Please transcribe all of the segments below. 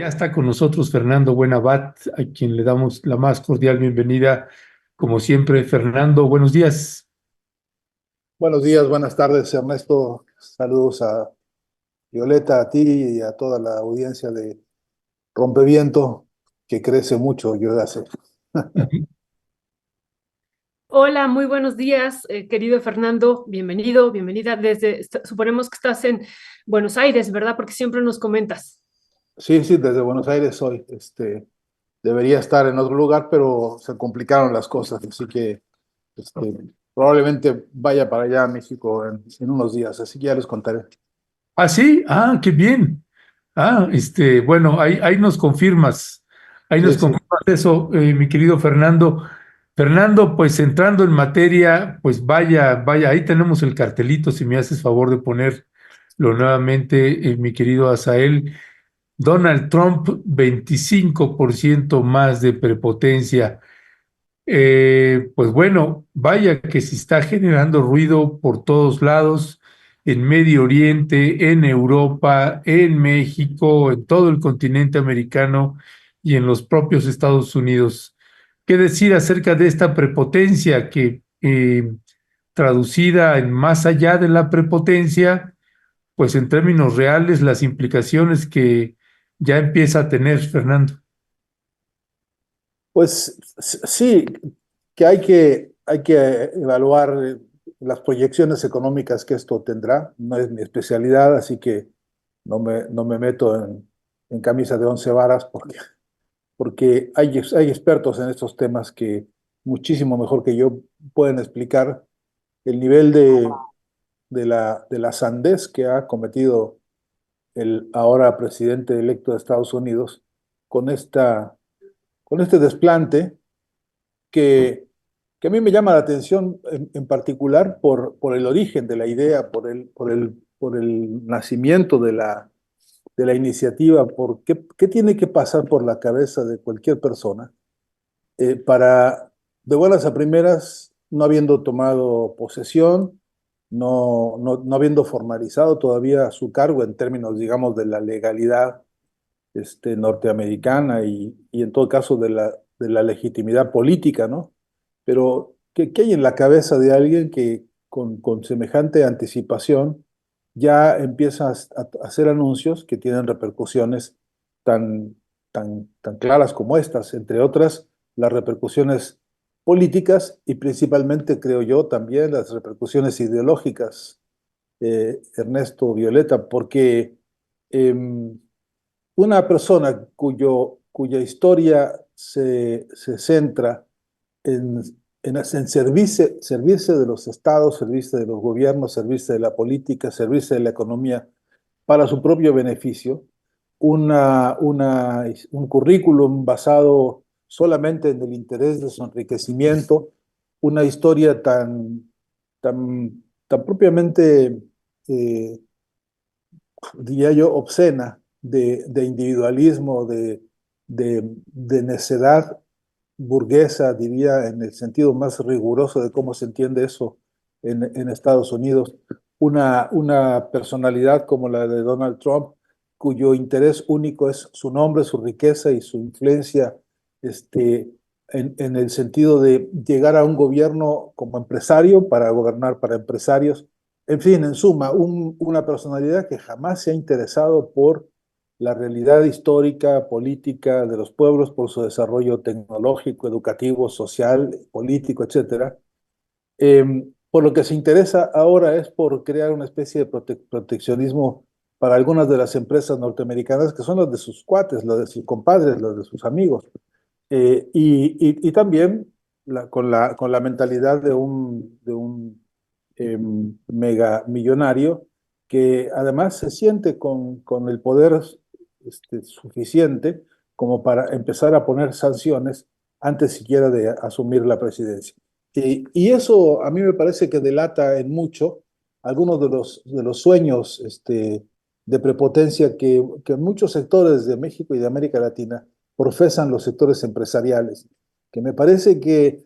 Ya está con nosotros Fernando Buenabat, a quien le damos la más cordial bienvenida, como siempre. Fernando, buenos días. Buenos días, buenas tardes, Ernesto. Saludos a Violeta, a ti y a toda la audiencia de Rompeviento, que crece mucho, yo ya sé. Ujú. Hola, muy buenos días, querido Fernando. Bienvenido, bienvenida. Suponemos que estás en Buenos Aires, ¿verdad? Porque siempre nos comentas. Sí, sí, desde Buenos Aires soy. Debería estar en otro lugar, pero se complicaron las cosas, así que este, probablemente vaya para allá a México en unos días, así que ya les contaré. Ah, sí, qué bien. Bueno, ahí nos Sí, sí. confirmas eso, mi querido Fernando. Fernando, pues entrando en materia, pues vaya, ahí tenemos el cartelito, si me haces favor de ponerlo nuevamente, mi querido Asael. Donald Trump, 25% más de prepotencia. Pues bueno, vaya que se está generando ruido por todos lados, en Medio Oriente, en Europa, en México, en todo el continente americano y en los propios Estados Unidos. ¿Qué decir acerca de esta prepotencia que, traducida en más allá de la prepotencia, pues en términos reales, las implicaciones que ya empieza a tener Fernando? Pues sí, que hay que evaluar las proyecciones económicas que esto tendrá. No es mi especialidad, así que no me meto en camisa de once varas porque hay expertos en estos temas que muchísimo mejor que yo pueden explicar el nivel de la sandez que ha cometido el ahora presidente electo de Estados Unidos con con este desplante que, que a mí me llama la atención en particular por el origen de la idea, por el nacimiento de la iniciativa, por qué tiene que pasar por la cabeza de cualquier persona para, de buenas a primeras, no habiendo tomado posesión, no habiendo formalizado todavía su cargo en términos, digamos, de la legalidad norteamericana y en todo caso de la legitimidad política, ¿no? Pero, qué hay en la cabeza de alguien que con semejante anticipación ya empieza a hacer anuncios que tienen repercusiones tan, tan claras como estas, entre otras, las repercusiones políticas y principalmente, creo yo, también las repercusiones ideológicas, Ernesto Violeta, porque em, una persona cuya historia se centra en, en servirse de los estados, servirse de los gobiernos, servirse de la política, servirse de la economía para su propio beneficio, un currículum basado solamente en el interés de su enriquecimiento, una historia tan propiamente eh, diría yo, obscena de individualismo, de necedad burguesa, diría, en el sentido más riguroso de cómo se entiende eso en Estados Unidos. Una personalidad como la de Donald Trump, cuyo interés único es su nombre, su riqueza y su influencia en el sentido de llegar a un gobierno como empresario para gobernar para empresarios, en fin, en suma, una personalidad que jamás se ha interesado por la realidad histórica, política de los pueblos, por su desarrollo tecnológico, educativo, social, político, etcétera. Por lo que se interesa ahora es por crear una especie de proteccionismo para algunas de las empresas norteamericanas que son las de sus cuates, las de sus compadres, las de sus amigos. Y también con la mentalidad de un mega millonario que además se siente con el poder suficiente como para empezar a poner sanciones antes siquiera de asumir la presidencia. Y eso a mí me parece que delata en mucho algunos de los sueños de prepotencia que muchos sectores de México y de América Latina profesan los sectores empresariales, que me parece que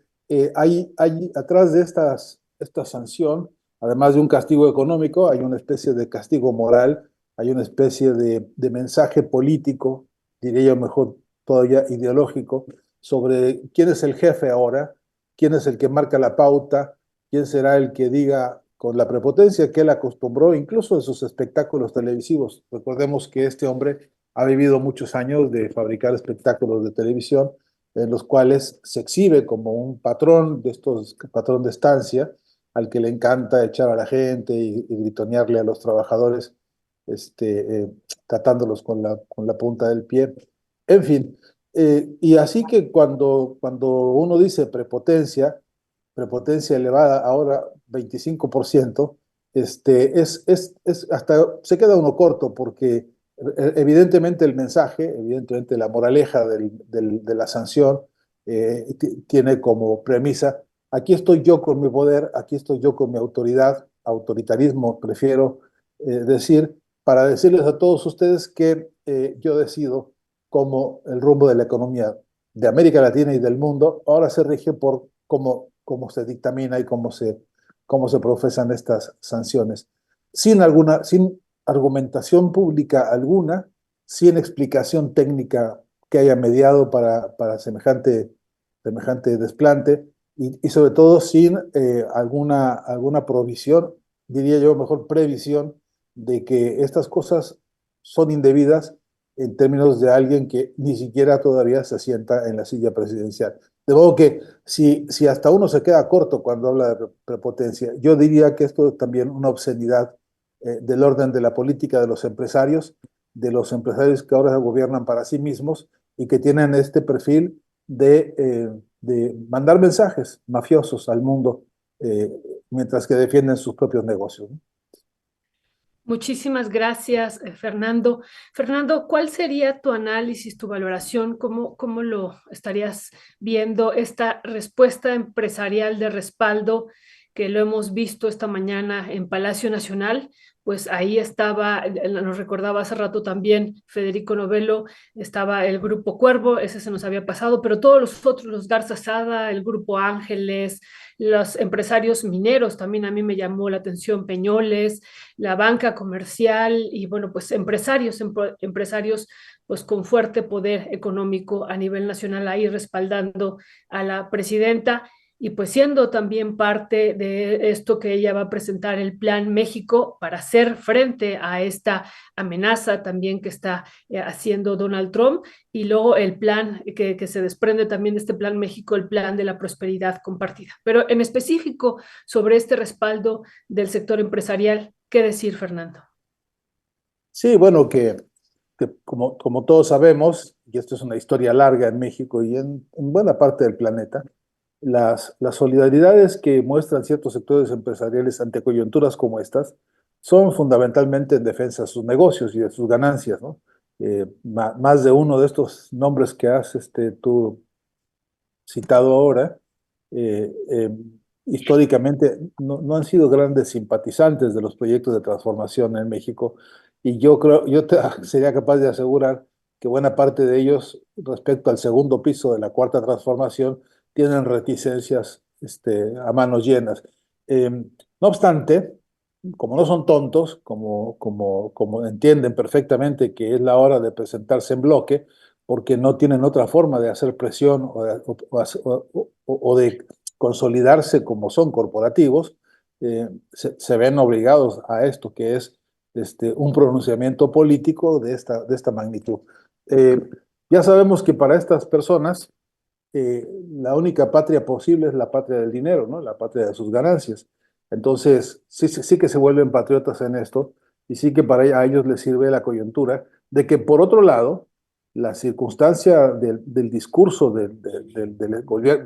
hay atrás de esta sanción, además de un castigo económico, hay una especie de castigo moral, hay una especie de mensaje político diría yo mejor todavía ideológico, sobre quién es el jefe ahora, quién es el que marca la pauta, quién será el que diga con la prepotencia que él acostumbró, incluso en sus espectáculos televisivos. Recordemos que este hombre ha vivido muchos años de fabricar espectáculos de televisión en los cuales se exhibe como un patrón de estos, patrón de estancia, al que le encanta echar a la gente y gritonearle a los trabajadores, este, tratándolos con la punta del pie. En fin, y así que cuando uno dice prepotencia, prepotencia elevada, ahora 25%, hasta se queda uno corto porque evidentemente el mensaje, evidentemente la moraleja de la sanción tiene como premisa, aquí estoy yo con mi poder, aquí estoy yo con mi autoridad, autoritarismo prefiero decir, para decirles a todos ustedes que yo decido cómo el rumbo de la economía de América Latina y del mundo ahora se rige por cómo se dictamina y cómo se profesan estas sanciones. Sin argumentación pública alguna, sin explicación técnica que haya mediado para semejante desplante y sobre todo sin alguna provisión, diría yo mejor previsión, de que estas cosas son indebidas en términos de alguien que ni siquiera todavía se sienta en la silla presidencial. De modo que si hasta uno se queda corto cuando habla de prepotencia, yo diría que esto es también una obscenidad del orden de la política de los empresarios que ahora gobiernan para sí mismos y que tienen este perfil de mandar mensajes mafiosos al mundo eh, mientras que defienden sus propios negocios, ¿no? Muchísimas gracias, Fernando. Fernando, ¿cuál sería tu análisis, tu valoración? ¿Cómo lo estarías viendo esta respuesta empresarial de respaldo que lo hemos visto esta mañana en Palacio Nacional? Pues ahí estaba, nos recordaba hace rato también Federico Novello, estaba el Grupo Cuervo, ese se nos había pasado, pero todos los otros, los Garza Sada, el Grupo Ángeles, los empresarios mineros, también a mí me llamó la atención Peñoles, la banca comercial y bueno, pues empresarios pues con fuerte poder económico a nivel nacional ahí respaldando a la presidenta y pues siendo también parte de esto que ella va a presentar el Plan México para hacer frente a esta amenaza también que está haciendo Donald Trump y luego el plan que se desprende también de este Plan México, el plan de la prosperidad compartida. Pero en específico sobre este respaldo del sector empresarial, ¿qué decir, Fernando? Sí, bueno, que como todos sabemos, y esto es una historia larga en México y en buena parte del planeta, las solidaridades que muestran ciertos sectores empresariales ante coyunturas como estas son fundamentalmente en defensa de sus negocios y de sus ganancias, ¿no? Más de uno de estos nombres que has tú citado ahora, eh, eh, históricamente no han sido grandes simpatizantes de los proyectos de transformación en México y yo creo, sería capaz de asegurar que buena parte de ellos respecto al segundo piso de la cuarta transformación tienen reticencias a manos llenas. No obstante, como no son tontos, como entienden perfectamente que es la hora de presentarse en bloque, porque no tienen otra forma de hacer presión o de consolidarse como son corporativos, se ven obligados a esto, que es un pronunciamiento político de esta magnitud. Eh, ya sabemos que para estas personas la única patria posible es la patria del dinero, ¿no? La patria de sus ganancias. Entonces, sí que se vuelven patriotas en esto y sí que a ellos les sirve la coyuntura de que, por otro lado, la circunstancia del discurso del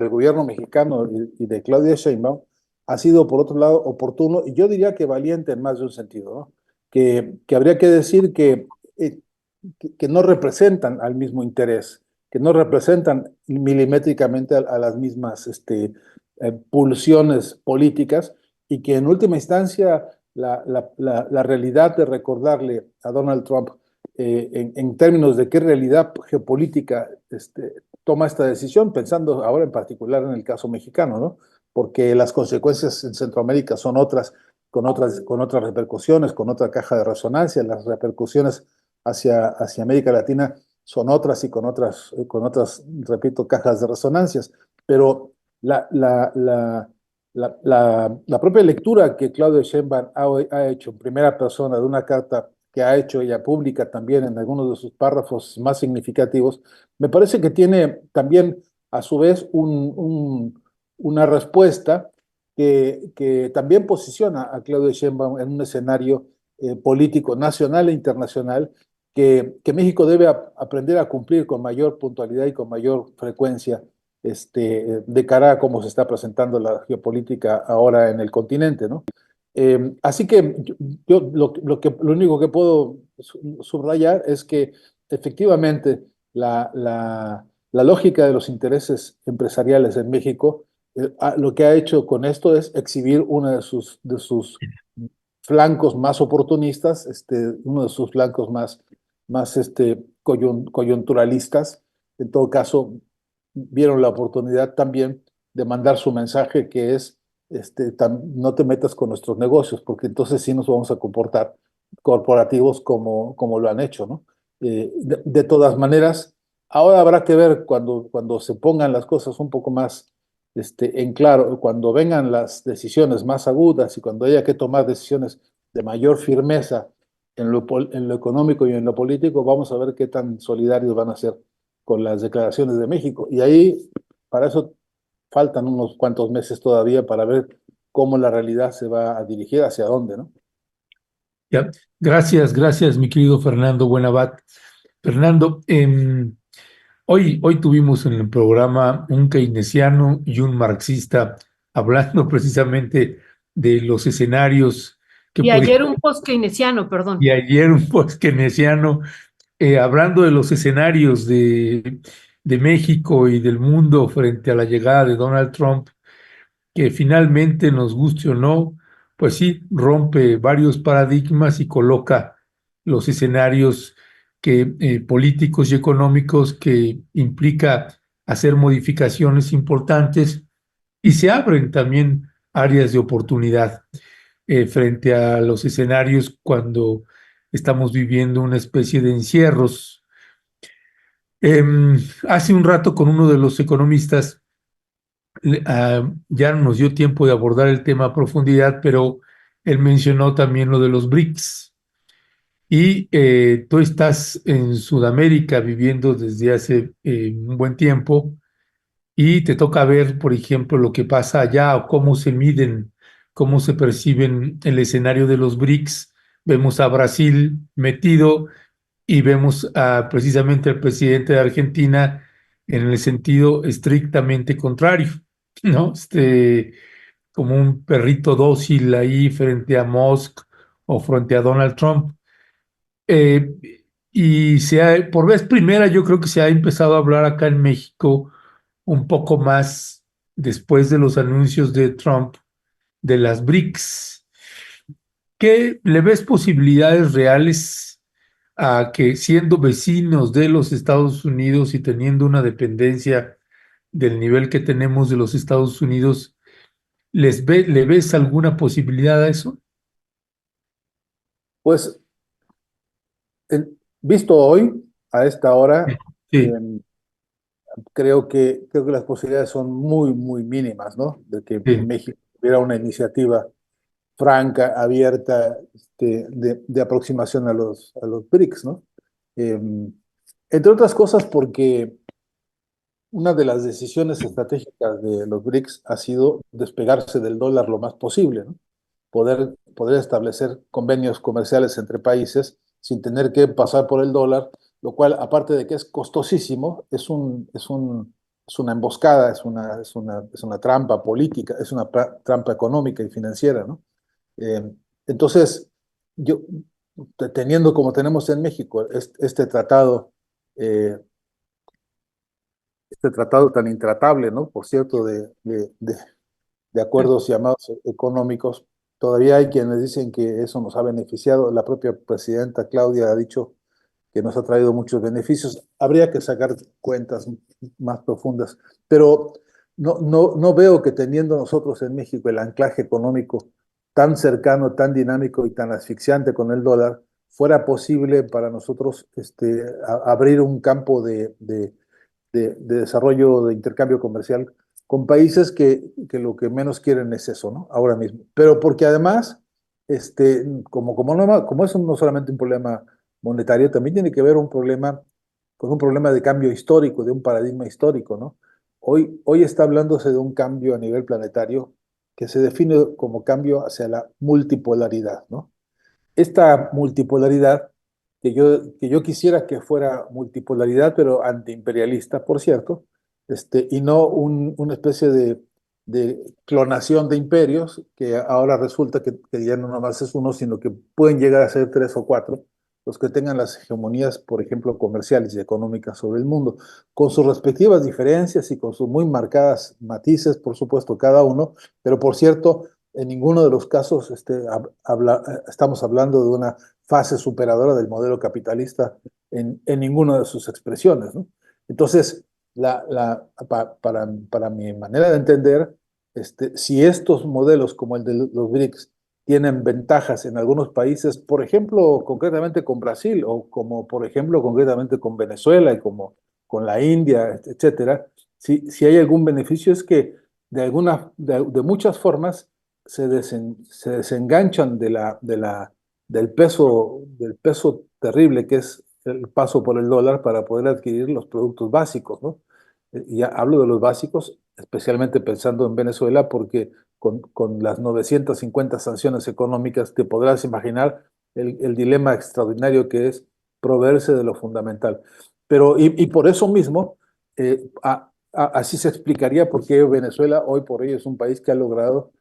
gobierno mexicano y de Claudia Sheinbaum ha sido, por otro lado, oportuno y yo diría que valiente en más de un sentido, ¿no? Que habría que decir que no representan al mismo interés, que no representan milimétricamente a las mismas pulsiones políticas y que en última instancia la realidad de recordarle a Donald Trump en términos de qué realidad geopolítica toma esta decisión, pensando ahora en particular en el caso mexicano, ¿no? Porque las consecuencias en Centroamérica son otras, con otras repercusiones, con otra caja de resonancia, las repercusiones hacia América Latina son otras y con otras, repito, cajas de resonancias. Pero la propia lectura que Claudio Sheinbaum ha hecho en primera persona de una carta que ha hecho ella pública también en algunos de sus párrafos más significativos, me parece que tiene también a su vez una respuesta que también posiciona a Claudio Sheinbaum en un escenario político nacional e internacional que México debe aprender a cumplir con mayor puntualidad y con mayor frecuencia de cara a cómo se está presentando la geopolítica ahora en el continente, ¿no? Así que lo único que puedo subrayar es que efectivamente la lógica de los intereses empresariales en México lo que ha hecho con esto es exhibir uno de sus flancos más oportunistas, uno de sus flancos más coyunturalistas. En todo caso, vieron la oportunidad también de mandar su mensaje que es, no te metas con nuestros negocios, porque entonces sí nos vamos a comportar corporativos como lo han hecho, ¿no? De todas maneras, ahora habrá que ver cuando se pongan las cosas un poco más en claro, cuando vengan las decisiones más agudas y cuando haya que tomar decisiones de mayor firmeza en lo económico y en lo político, vamos a ver qué tan solidarios van a ser con las declaraciones de México. Y ahí, para eso, faltan unos cuantos meses todavía para ver cómo la realidad se va a dirigir hacia dónde, ¿no? Ya. Gracias, mi querido Fernando Buenabat. Fernando, hoy tuvimos en el programa un keynesiano y un marxista hablando precisamente de los escenarios que Y podían, ayer un post-keynesiano, y perdón. ayer un post-keynesiano hablando de los escenarios de México y del mundo frente a la llegada de Donald Trump, que finalmente, nos guste o no, pues sí, rompe varios paradigmas y coloca los escenarios políticos y económicos que implica hacer modificaciones importantes y se abren también áreas de oportunidad frente a los escenarios cuando estamos viviendo una especie de encierros. Hace un rato con uno de los economistas ya no nos dio tiempo de abordar el tema a profundidad, pero él mencionó también lo de los BRICS. Y tú estás en Sudamérica viviendo desde hace un buen tiempo y te toca ver, por ejemplo, lo que pasa allá o cómo se miden, cómo se perciben el escenario de los BRICS. Vemos a Brasil metido y vemos precisamente al presidente de Argentina en el sentido estrictamente contrario, ¿no? Como un perrito dócil ahí frente a Musk o frente a Donald Trump. Eh, por vez primera yo creo que se ha empezado a hablar acá en México un poco más después de los anuncios de Trump de las BRICS. ¿Qué le ves posibilidades reales a que siendo vecinos de los Estados Unidos y teniendo una dependencia del nivel que tenemos de los Estados Unidos, le ves alguna posibilidad a eso? Pues, visto hoy, a esta hora, Sí, eh, creo que las posibilidades son muy, muy mínimas, ¿no? De que sí. México tuviera una iniciativa franca, abierta, de aproximación a los BRICS, ¿no? Eh, Entre otras cosas porque una de las decisiones estratégicas de los BRICS ha sido despegarse del dólar lo más posible, ¿no? Poder establecer convenios comerciales entre países sin tener que pasar por el dólar, lo cual, aparte de que es costosísimo, es una emboscada, es una trampa política, es una trampa económica y financiera, ¿no? Eh, entonces, yo, teniendo como tenemos en México eh, este tratado tan intratable, ¿no? Por cierto, de acuerdos llamados económicos, todavía hay quienes dicen que eso nos ha beneficiado. La propia presidenta Claudia ha dicho que nos ha traído muchos beneficios. Habría que sacar cuentas más profundas, pero no veo que teniendo nosotros en México el anclaje económico tan cercano, tan dinámico y tan asfixiante con el dólar, fuera posible para nosotros abrir un campo de desarrollo, de intercambio comercial con países que lo que menos quieren es eso, ¿no? Ahora mismo. Pero porque además, como eso no solamente un problema monetario, también tiene que ver con un problema de cambio histórico, de un paradigma histórico, ¿no? Hoy está hablándose de un cambio a nivel planetario que se define como cambio hacia la multipolaridad, ¿no? Esta multipolaridad, que yo quisiera que fuera multipolaridad, pero antiimperialista, por cierto, y no una especie de clonación de imperios, que ahora resulta que ya no nada más es uno, sino que pueden llegar a ser tres o cuatro, los que tengan las hegemonías, por ejemplo, comerciales y económicas sobre el mundo, con sus respectivas diferencias y con sus muy marcadas matices, por supuesto, cada uno, pero por cierto, en ninguno de los casos estamos hablando de una fase superadora del modelo capitalista en ninguna de sus expresiones, ¿no? Entonces, para mi manera de entender, si estos modelos como el de los BRICS tienen ventajas en algunos países, por ejemplo, concretamente con Brasil, o como por ejemplo, concretamente con Venezuela y como con la India, etcétera, si hay algún beneficio es que de muchas formas se desenganchan del peso terrible que es el paso por el dólar para poder adquirir los productos básicos, ¿no? Y ya hablo de los básicos, especialmente pensando en Venezuela, porque con las 950 sanciones económicas te podrás imaginar el dilema extraordinario que es proveerse de lo fundamental. Y por eso mismo, así se explicaría por qué Venezuela hoy por hoy es un país que ha logrado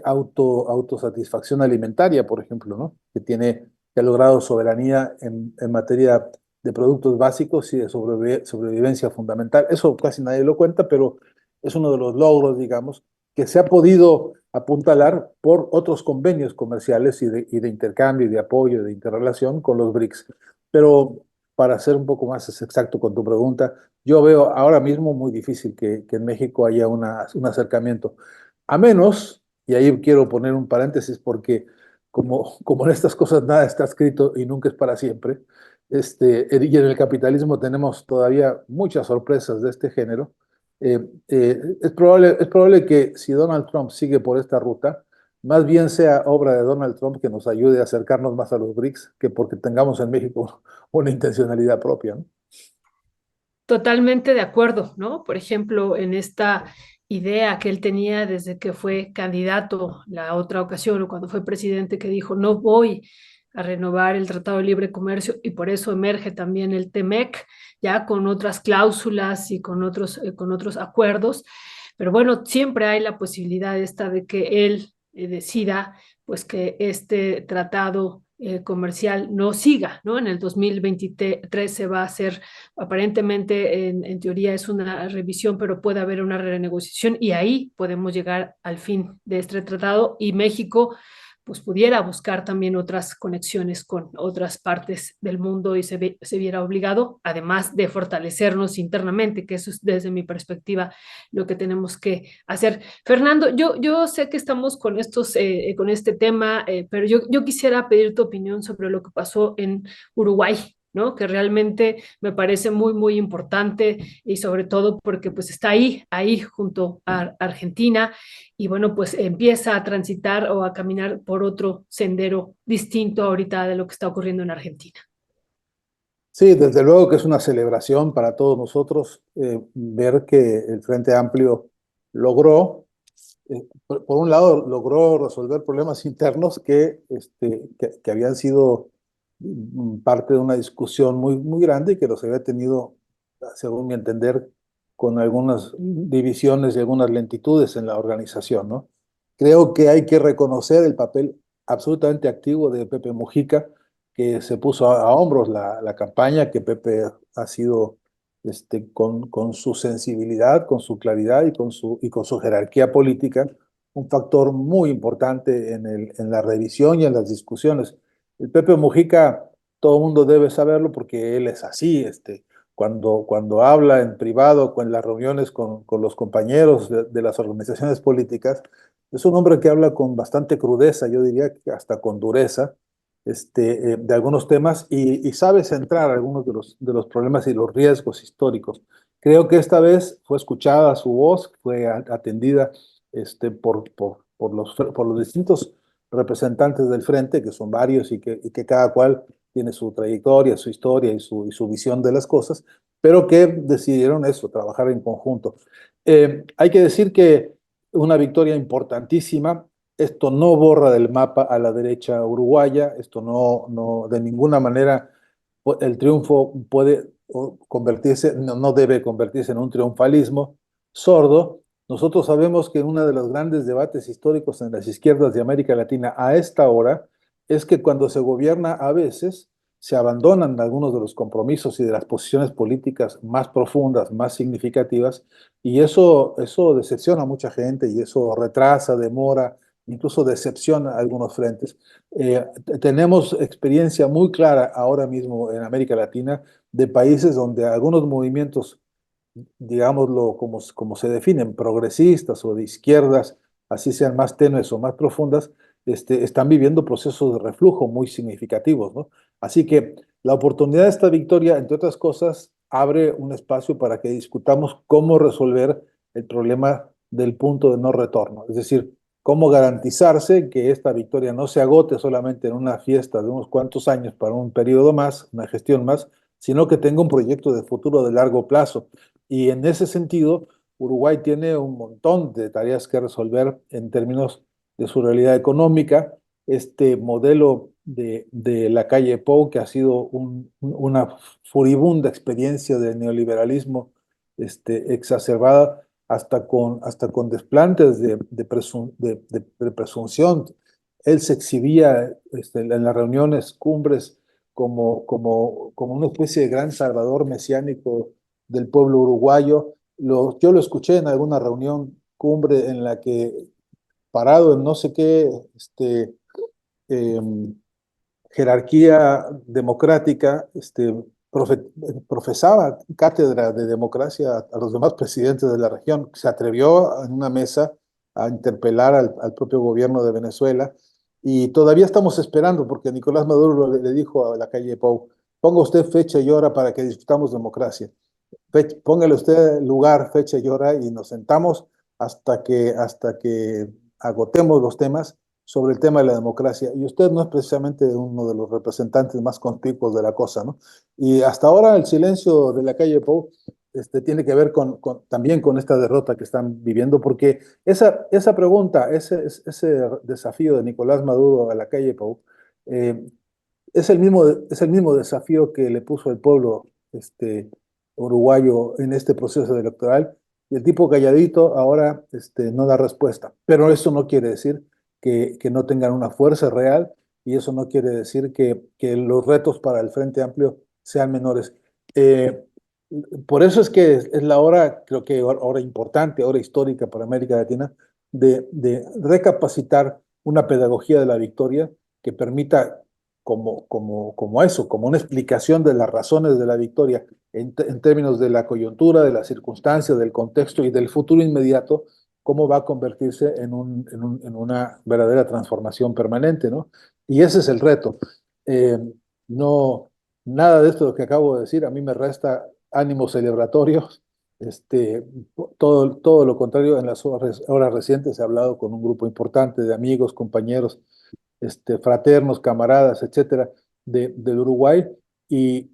autosatisfacción alimentaria, por ejemplo, ¿no? Que ha logrado soberanía en materia de productos básicos y de sobrevivencia fundamental. Eso casi nadie lo cuenta, pero es uno de los logros, digamos, que se ha podido apuntalar por otros convenios comerciales y de intercambio y de apoyo y de interrelación con los BRICS. Pero para ser un poco más exacto con tu pregunta, yo veo ahora mismo muy difícil que en México haya un acercamiento. A menos, y ahí quiero poner un paréntesis porque como en estas cosas nada está escrito y nunca es para siempre, y en el capitalismo tenemos todavía muchas sorpresas de este género. Es probable que si Donald Trump sigue por esta ruta, más bien sea obra de Donald Trump que nos ayude a acercarnos más a los BRICS que porque tengamos en México una intencionalidad propia, ¿no? Totalmente de acuerdo, ¿no? Por ejemplo, en esta idea que él tenía desde que fue candidato la otra ocasión o cuando fue presidente, que dijo, no voy a renovar el Tratado de Libre Comercio y por eso emerge también el TEMEC, ya con otras cláusulas y con otros acuerdos. Pero bueno, siempre hay la posibilidad esta de que él decida pues que este tratado comercial no siga, ¿no? En el 2023 se va a hacer, aparentemente en teoría es una revisión, pero puede haber una renegociación y ahí podemos llegar al fin de este tratado y México pues pudiera buscar también otras conexiones con otras partes del mundo y se viera obligado, además de fortalecernos internamente, que eso es desde mi perspectiva lo que tenemos que hacer. Fernando, yo sé que estamos con este tema, pero yo quisiera pedir tu opinión sobre lo que pasó en Uruguay, ¿no? Que realmente me parece muy, muy importante y sobre todo porque pues está ahí junto a Argentina y bueno, pues empieza a transitar o a caminar por otro sendero distinto ahorita de lo que está ocurriendo en Argentina. Sí, desde luego que es una celebración para todos nosotros ver que el Frente Amplio logró, por un lado, logró resolver problemas internos que habían sido parte de una discusión muy, muy grande y que los había tenido, según mi entender, con algunas divisiones y algunas lentitudes en la organización, ¿no? Creo que hay que reconocer el papel absolutamente activo de Pepe Mujica, que se puso a hombros la campaña, que Pepe ha sido con su sensibilidad, con su claridad y con su jerarquía política, un factor muy importante en la revisión y en las discusiones. El Pepe Mujica, todo el mundo debe saberlo porque él es así, cuando habla en privado, con las reuniones con los compañeros de las organizaciones políticas, es un hombre que habla con bastante crudeza, yo diría que hasta con dureza, de algunos temas y sabe centrar algunos de los problemas y los riesgos históricos. Creo que esta vez fue escuchada su voz, fue atendida por los distintos representantes del frente, que son varios y que cada cual tiene su trayectoria, su historia y su visión de las cosas, pero que decidieron eso, trabajar en conjunto. Hay que decir que una victoria importantísima. Esto no borra del mapa a la derecha uruguaya, esto no de ninguna manera el triunfo puede convertirse, no debe convertirse en un triunfalismo sordo. Nosotros sabemos que uno de los grandes debates históricos en las izquierdas de América Latina a esta hora es que cuando se gobierna a veces se abandonan algunos de los compromisos y de las posiciones políticas más profundas, más significativas, y eso decepciona a mucha gente y eso retrasa, demora, incluso decepciona a algunos frentes. Tenemos experiencia muy clara ahora mismo en América Latina de países donde algunos movimientos, digámoslo como se definen, progresistas o de izquierdas, así sean más tenues o más profundas, están viviendo procesos de reflujo muy significativos, ¿no? Así que la oportunidad de esta victoria, entre otras cosas, abre un espacio para que discutamos cómo resolver el problema del punto de no retorno, es decir, cómo garantizarse que esta victoria no se agote solamente en una fiesta de unos cuantos años para un periodo más, una gestión más, sino que tenga un proyecto de futuro de largo plazo. Y en ese sentido, Uruguay tiene un montón de tareas que resolver en términos de su realidad económica. Este modelo de la calle Pou, que ha sido una furibunda experiencia de neoliberalismo exacerbada hasta con desplantes de presunción. Él se exhibía en las reuniones cumbres como una especie de gran salvador mesiánico del pueblo uruguayo. Yo lo escuché en alguna reunión cumbre en la que, parado en no sé qué eh, jerarquía democrática, profesaba cátedra de democracia a los demás presidentes de la región. Se atrevió en una mesa a interpelar al propio gobierno de Venezuela y todavía estamos esperando porque Nicolás Maduro le dijo a la calle Pou, ponga usted fecha y hora para que discutamos democracia. Póngale usted lugar, fecha y hora y nos sentamos hasta que agotemos los temas sobre el tema de la democracia. Y usted no es precisamente uno de los representantes más conspicuos de la cosa, ¿no? Y hasta ahora el silencio de la calle Pou tiene que ver también con esta derrota que están viviendo, porque esa pregunta, ese desafío de Nicolás Maduro a la calle Pou, eh, es el mismo desafío que le puso el pueblo uruguayo en este proceso electoral, y el tipo calladito ahora no da respuesta. Pero eso no quiere decir que no tengan una fuerza real, y eso no quiere decir que los retos para el Frente Amplio sean menores. Eh, por eso es que es la hora, creo que hora importante, hora histórica para América Latina, de recapacitar una pedagogía de la victoria que permita como eso, como una explicación de las razones de la victoria en términos de la coyuntura, de las circunstancias, del contexto y del futuro inmediato, cómo va a convertirse en una verdadera transformación permanente, ¿no? Y ese es el reto. No, nada de esto que acabo de decir a mí me resta ánimo celebratorio. Todo lo contrario, en las horas recientes he hablado con un grupo importante de amigos, compañeros, fraternos, camaradas, etcétera, del Uruguay, y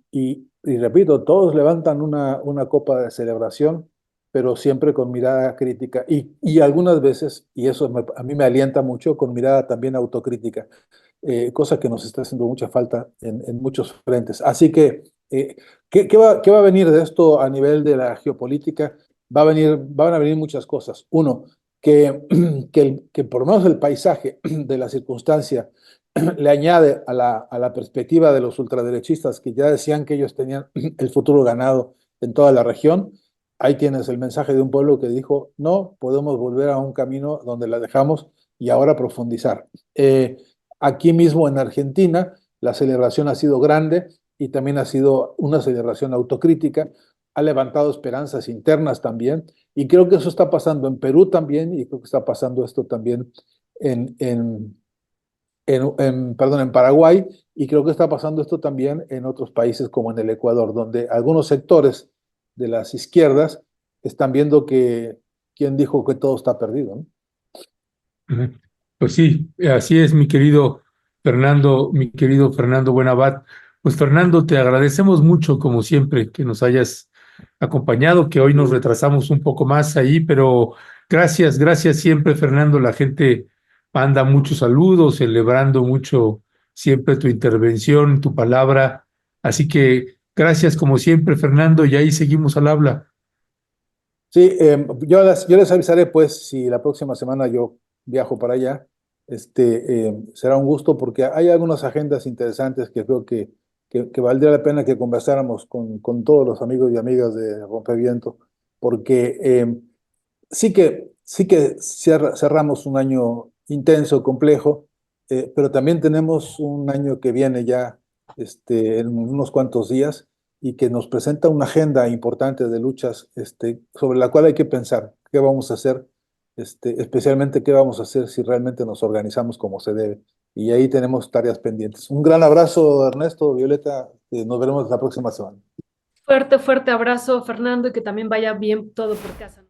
repito, todos levantan una copa de celebración, pero siempre con mirada crítica, y algunas veces, y eso a mí me alienta mucho, con mirada también autocrítica, cosa que nos está haciendo mucha falta en muchos frentes. Así que, qué va a venir de esto a nivel de la geopolítica? Van a venir muchas cosas. Uno, que por lo menos el paisaje de la circunstancia le añade a la perspectiva de los ultraderechistas que ya decían que ellos tenían el futuro ganado en toda la región. Ahí tienes el mensaje de un pueblo que dijo, no, podemos volver a un camino donde la dejamos y ahora profundizar. Aquí mismo en Argentina, la celebración ha sido grande y también ha sido una celebración autocrítica, ha levantado esperanzas internas también, y creo que eso está pasando en Perú también, y creo que está pasando esto también en perdón, en Paraguay, y creo que está pasando esto también en otros países como en el Ecuador, donde algunos sectores de las izquierdas están viendo que quién dijo que todo está perdido, ¿no? Ujú. Pues sí, así es, mi querido Fernando Buenabad. Pues Fernando, te agradecemos mucho, como siempre, que nos hayas acompañado, que hoy nos retrasamos un poco más ahí, pero gracias, gracias siempre, Fernando. La gente manda muchos saludos, celebrando mucho siempre tu intervención, tu palabra. Así que gracias como siempre, Fernando, y ahí seguimos al habla. Sí, yo les avisaré, pues, si la próxima semana yo viajo para allá, será un gusto porque hay algunas agendas interesantes que creo que valdría la pena que conversáramos con todos los amigos y amigas de Rompeviento, porque sí que cerramos un año intenso, complejo, pero también tenemos un año que viene ya en unos cuantos días y que nos presenta una agenda importante de luchas sobre la cual hay que pensar qué vamos a hacer, especialmente qué vamos a hacer si realmente nos organizamos como se debe. Y ahí tenemos tareas pendientes. Un gran abrazo, Ernesto, Violeta. Nos veremos la próxima semana. Fuerte, fuerte abrazo, Fernando, y que también vaya bien todo por casa.